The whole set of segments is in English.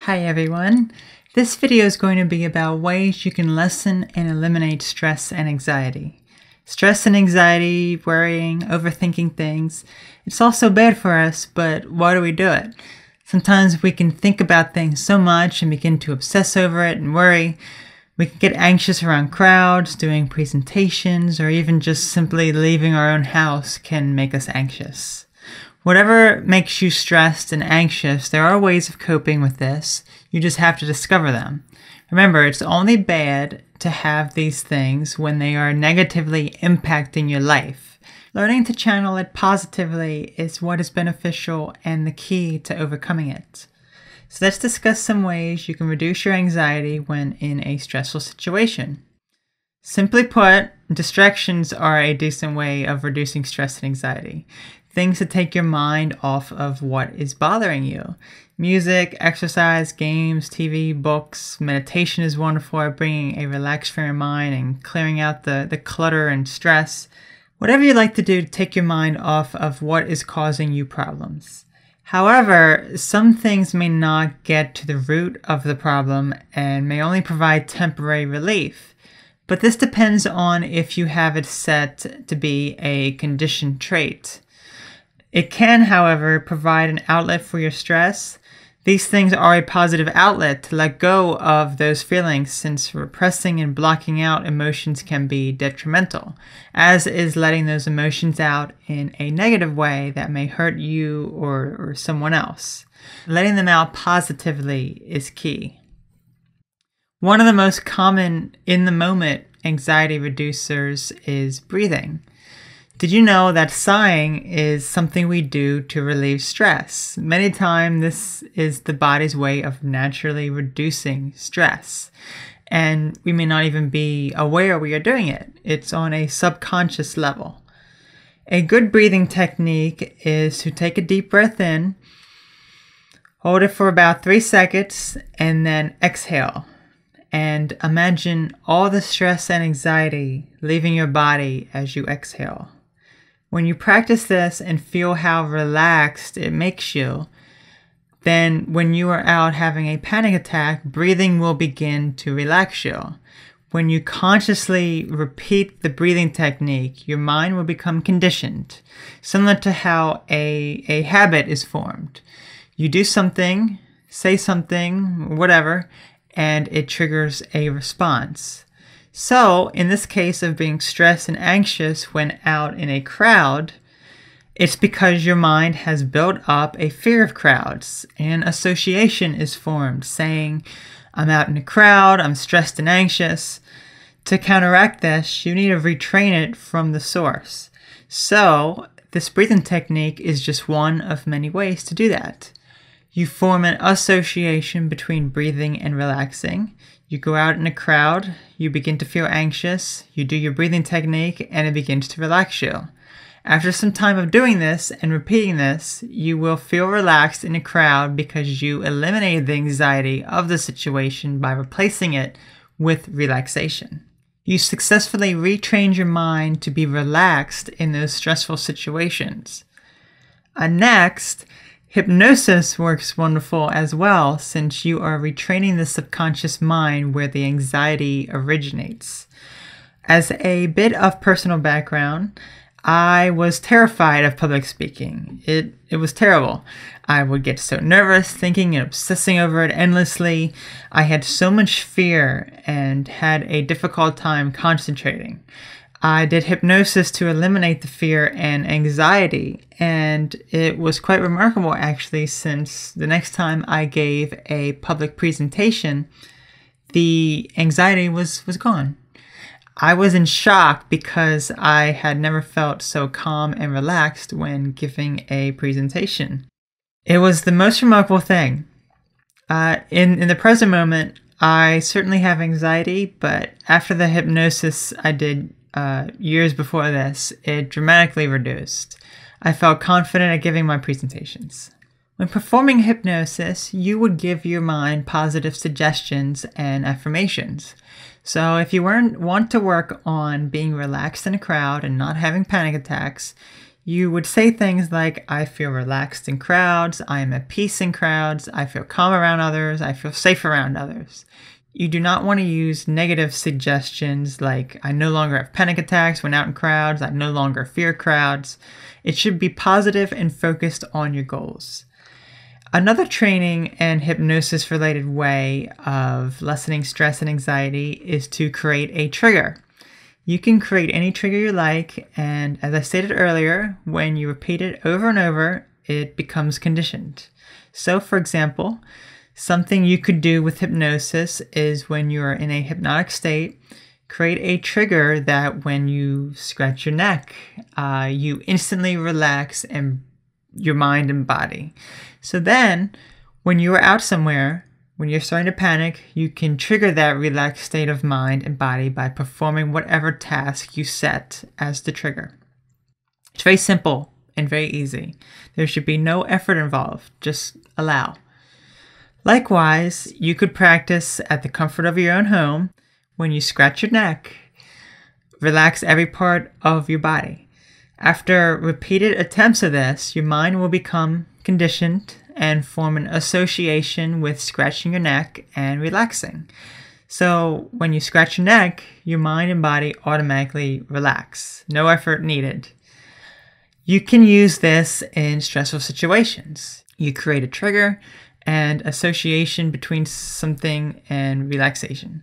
Hi everyone. This video is going to be about ways you can lessen and eliminate stress and anxiety. Stress and anxiety, worrying, overthinking things, it's also bad for us, but why do we do it? Sometimes we can think about things so much and begin to obsess over it and worry. We can get anxious around crowds, doing presentations, or even just simply leaving our own house can make us anxious. Whatever makes you stressed and anxious, there are ways of coping with this. You just have to discover them. Remember, it's only bad to have these things when they are negatively impacting your life. Learning to channel it positively is what is beneficial and the key to overcoming it. So let's discuss some ways you can reduce your anxiety when in a stressful situation. Simply put, distractions are a decent way of reducing stress and anxiety. Things to take your mind off of what is bothering you. Music, exercise, games, TV, books, meditation is wonderful at bringing a relaxed frame of mind and clearing out the clutter and stress. Whatever you like to do to take your mind off of what is causing you problems. However, some things may not get to the root of the problem and may only provide temporary relief. But this depends on if you have it set to be a conditioned trait. It can, however, provide an outlet for your stress. These things are a positive outlet to let go of those feelings, since repressing and blocking out emotions can be detrimental, as is letting those emotions out in a negative way that may hurt you or someone else. Letting them out positively is key. One of the most common in-the-moment anxiety reducers is breathing. Did you know that sighing is something we do to relieve stress? Many times this is the body's way of naturally reducing stress. And we may not even be aware we are doing it. It's on a subconscious level. A good breathing technique is to take a deep breath in, hold it for about 3 seconds, and then exhale. And imagine all the stress and anxiety leaving your body as you exhale. When you practice this and feel how relaxed it makes you, then when you are out having a panic attack, breathing will begin to relax you. When you consciously repeat the breathing technique, your mind will become conditioned, similar to how a habit is formed. You do something, say something, whatever, and it triggers a response. So, in this case of being stressed and anxious when out in a crowd, it's because your mind has built up a fear of crowds. An association is formed saying, I'm out in a crowd, I'm stressed and anxious. To counteract this, you need to retrain it from the source. So, this breathing technique is just one of many ways to do that. You form an association between breathing and relaxing. You go out in a crowd, you begin to feel anxious, you do your breathing technique, and it begins to relax you. After some time of doing this and repeating this, you will feel relaxed in a crowd because you eliminated the anxiety of the situation by replacing it with relaxation. You successfully retrained your mind to be relaxed in those stressful situations. Next, hypnosis works wonderful as well, since you are retraining the subconscious mind where the anxiety originates. As a bit of personal background, I was terrified of public speaking. It was terrible. I would get so nervous, thinking and obsessing over it endlessly. I had so much fear and had a difficult time concentrating. I did hypnosis to eliminate the fear and anxiety, and it was quite remarkable actually, since the next time I gave a public presentation, the anxiety was gone. I was in shock because I had never felt so calm and relaxed when giving a presentation. It was the most remarkable thing. In the present moment, I certainly have anxiety, but after the hypnosis I did years before this, it dramatically reduced. I felt confident at giving my presentations. When performing hypnosis, you would give your mind positive suggestions and affirmations. So if you want to work on being relaxed in a crowd and not having panic attacks, you would say things like, I feel relaxed in crowds, I am at peace in crowds, I feel calm around others, I feel safe around others. You do not want to use negative suggestions like, I no longer have panic attacks when out in crowds, I no longer fear crowds. It should be positive and focused on your goals. Another training and hypnosis related way of lessening stress and anxiety is to create a trigger. You can create any trigger you like, and as I stated earlier, when you repeat it over and over, it becomes conditioned. So for example, something you could do with hypnosis is when you're in a hypnotic state, create a trigger that when you scratch your neck, you instantly relax in your mind and body. So then, when you are out somewhere, when you're starting to panic, you can trigger that relaxed state of mind and body by performing whatever task you set as the trigger. It's very simple and very easy. There should be no effort involved, just allow. Likewise, you could practice at the comfort of your own home. When you scratch your neck, relax every part of your body. After repeated attempts of this, your mind will become conditioned and form an association with scratching your neck and relaxing. So when you scratch your neck, your mind and body automatically relax. No effort needed. You can use this in stressful situations. You create a trigger and association between something and relaxation.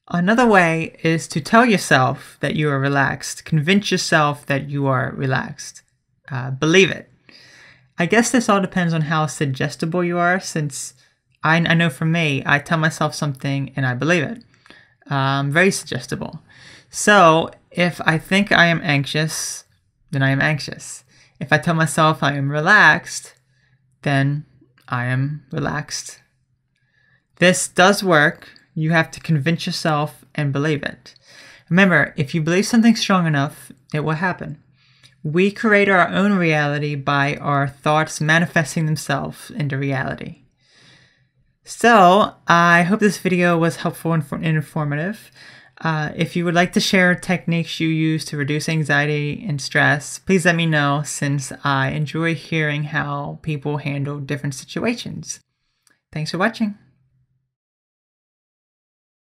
Another way is to tell yourself that you are relaxed. Convince yourself that you are relaxed. Believe it. I guess this all depends on how suggestible you are, since I know for me, I tell myself something and I believe it. Very suggestible. So if I think I am anxious, then I am anxious. If I tell myself I am relaxed, then I am relaxed. This does work. You have to convince yourself and believe it. Remember, if you believe something strong enough, it will happen. We create our own reality by our thoughts manifesting themselves into reality. So, I hope this video was helpful and informative. If you would like to share techniques you use to reduce anxiety and stress, please let me know, since I enjoy hearing how people handle different situations. Thanks for watching.